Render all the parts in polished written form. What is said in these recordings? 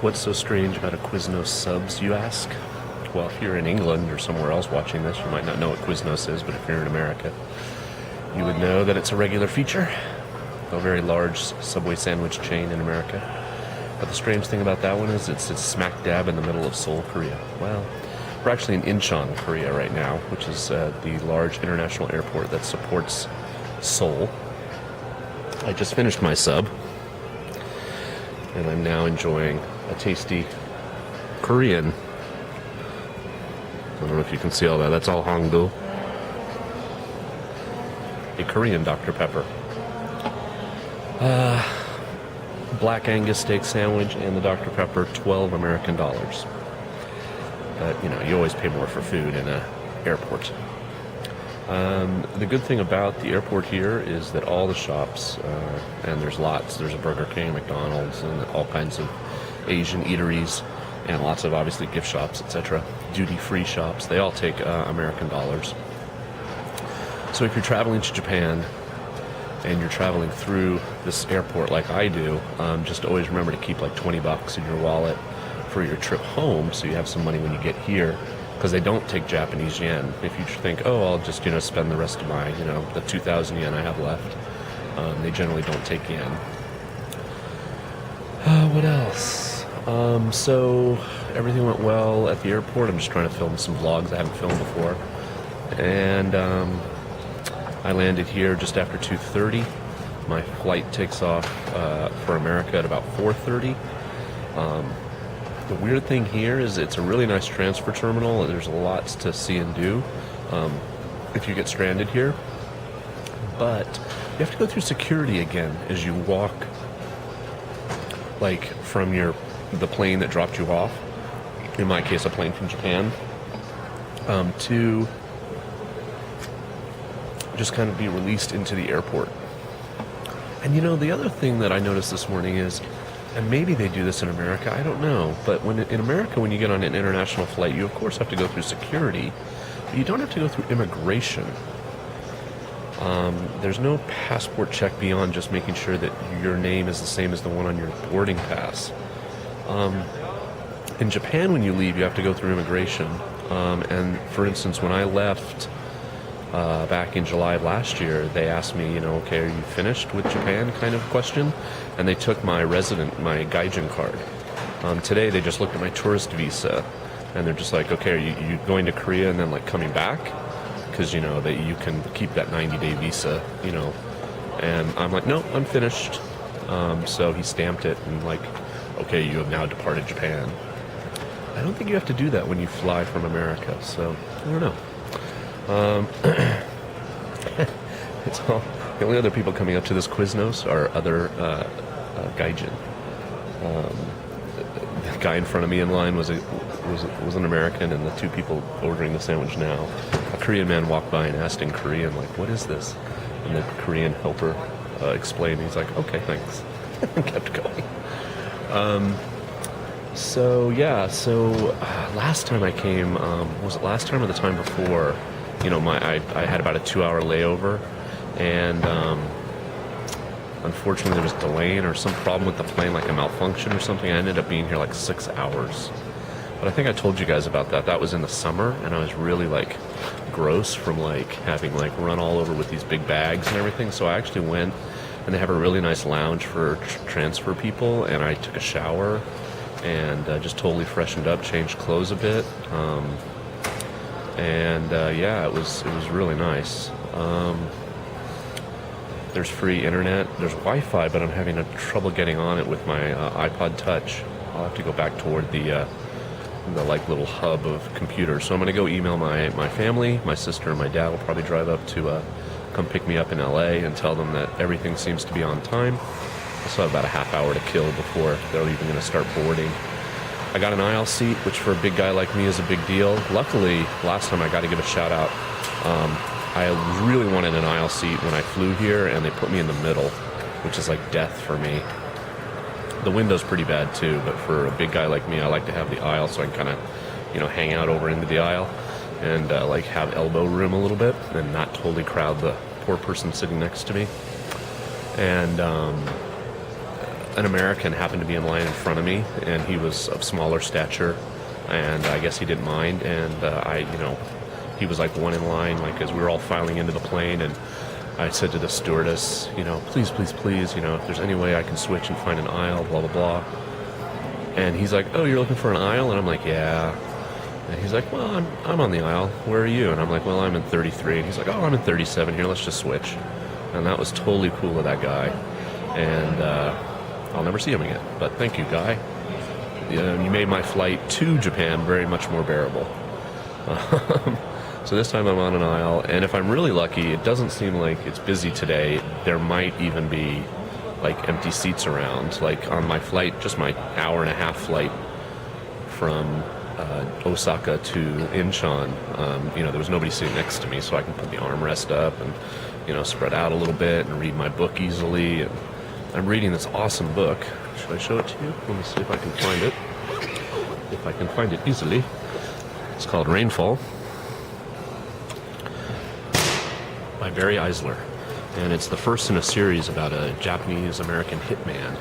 What's so strange about a Quiznos subs, you ask? Well, if you're in England or somewhere else watching this, you might not know what Quiznos is, but if you're in America, you would know that it's a regular feature. A very large Subway sandwich chain in America. But the strange thing about that one is it's smack dab in the middle of Seoul, Korea. Well, we're actually in Incheon, Korea right now, which is the large international airport that supports Seoul. I just finished my sub, and I'm now enjoying a tasty Korean. I don't know if you can see all that. That's all Hangul. A Korean Dr. Pepper. Black Angus steak sandwich and the Dr. Pepper, 12 American dollars. But, you always pay more for food in an airport. The good thing about the airport here is that all the shops, and there's lots, there's a Burger King, McDonald's, and all kinds of Asian eateries, and lots of, obviously, gift shops, etc. Duty-free shops, they all take American dollars. So if you're traveling to Japan, and you're traveling through this airport like I do, just always remember to keep like $20 in your wallet for your trip home, so you have some money when you get here, because they don't take Japanese yen. If you think, oh, I'll just spend the rest of my the 2,000 yen I have left, they generally don't take yen. What else? So everything went well at the airport. I'm just trying to film some vlogs I haven't filmed before, and I landed here just after 2:30. My flight takes off for America at about 4:30. The weird thing here is it's a really nice transfer terminal. There's lots to see and do if you get stranded here. But you have to go through security again as you walk, like from the plane that dropped you off. In my case, a plane from Japan, to just kind of be released into the airport. And the other thing that I noticed this morning is, and maybe they do this in America, I don't know, but in America, when you get on an international flight, you of course have to go through security, but you don't have to go through immigration. There's no passport check beyond just making sure that your name is the same as the one on your boarding pass. In Japan, when you leave, you have to go through immigration. And for instance, when I left back in July of last year, they asked me, okay, are you finished with Japan kind of question? And they took my my Gaijin card. Today, they just looked at my tourist visa, and they're just like, okay, are you going to Korea and then like coming back? Because, that you can keep that 90-day visa, And I'm like, no, I'm finished. So he stamped it and like, okay, you have now departed Japan. I don't think you have to do that when you fly from America, so I don't know. It's all, the only other people coming up to this Quiznos are other Gaijin. The guy in front of me in line was an American, and the two people ordering the sandwich now, a Korean man walked by and asked in Korean, like, what is this? And the Korean helper explained. He's like, okay, thanks. And kept going. So last time I came, was it last time or the time before? I had about a 2-hour layover, and unfortunately there was a delay or some problem with the plane, like a malfunction or something. I ended up being here like 6 hours. But I think I told you guys about that. That was in the summer, and I was really like gross from like having like run all over with these big bags and everything. So I actually went, and they have a really nice lounge for transfer people, and I took a shower and just totally freshened up, changed clothes a bit. It was really nice. There's free internet. There's Wi-Fi, but I'm having trouble getting on it with my iPod Touch. I'll have to go back toward the like little hub of computers. So I'm going to go email my family. My sister and my dad will probably drive up to come pick me up in LA and tell them that everything seems to be on time. I still have about a half hour to kill before they're even going to start boarding. I got an aisle seat, which for a big guy like me is a big deal. Luckily, last time I got to give a shout out. I really wanted an aisle seat when I flew here, and they put me in the middle, which is like death for me. The window's pretty bad too, but for a big guy like me, I like to have the aisle so I can kind of, hang out over into the aisle and like have elbow room a little bit and not totally crowd the poor person sitting next to me. And an American happened to be in line in front of me, and he was of smaller stature, and I guess he didn't mind. And he was like one in line, like as we were all filing into the plane, and I said to the stewardess, please, please, please, if there's any way I can switch and find an aisle, blah, blah, blah. And he's like, oh, you're looking for an aisle? And I'm like, yeah. And he's like, well, I'm on the aisle. Where are you? And I'm like, well, I'm in 33. And he's like, oh, I'm in 37. Here, let's just switch. And that was totally cool of that guy. And I'll never see him again. But thank you, guy. You made my flight to Japan very much more bearable. So this time I'm on an aisle, and if I'm really lucky, it doesn't seem like it's busy today. There might even be like empty seats around. Like on my flight, just my hour-and-a-half flight from Osaka to Incheon, there was nobody sitting next to me, so I can put the armrest up and spread out a little bit and read my book easily. And I'm reading this awesome book. Should I show it to you? Let me see if I can find it. If I can find it easily. It's called Rainfall by Barry Eisler. And it's the first in a series about a Japanese-American hitman.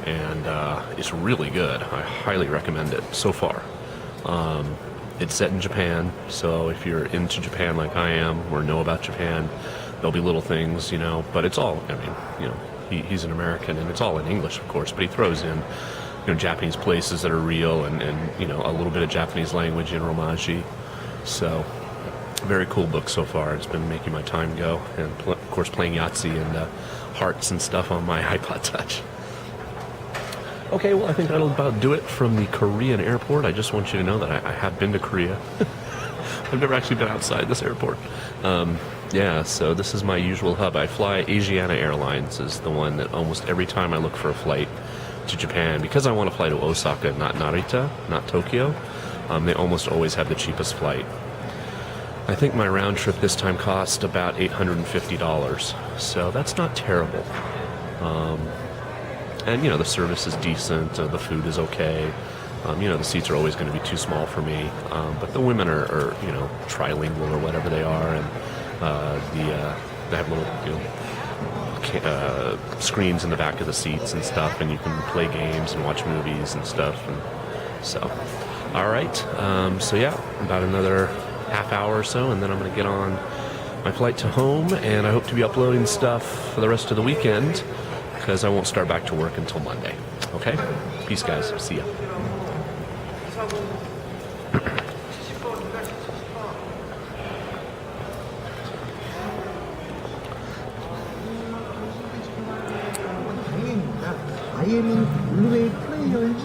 And it's really good. I highly recommend it so far. It's set in Japan, so if you're into Japan like I am, or know about Japan, there'll be little things, but it's all, he's an American, and it's all in English, of course, but he throws in, Japanese places that are real, and a little bit of Japanese language in Romaji. So, very cool book so far. It's been making my time go, and of course playing Yahtzee and hearts and stuff on my iPod Touch. Okay, well, I think that'll about do it from the Korean airport. I just want you to know that I have been to Korea. I've never actually been outside this airport. So this is my usual hub. I fly Asiana Airlines, is the one that almost every time I look for a flight to Japan, because I want to fly to Osaka, not Narita, not Tokyo, they almost always have the cheapest flight. I think my round trip this time cost about $850, so that's not terrible. And, the service is decent, the food is okay. The seats are always going to be too small for me. But the women are trilingual or whatever they are, and they have little, screens in the back of the seats and stuff, and you can play games and watch movies and stuff. And so, all right. About another half hour or so, and then I'm going to get on my flight to home, and I hope to be uploading stuff for the rest of the weekend, because I won't start back to work until Monday. Okay? Peace, guys. See ya. IM인 블루웨이 플레이어의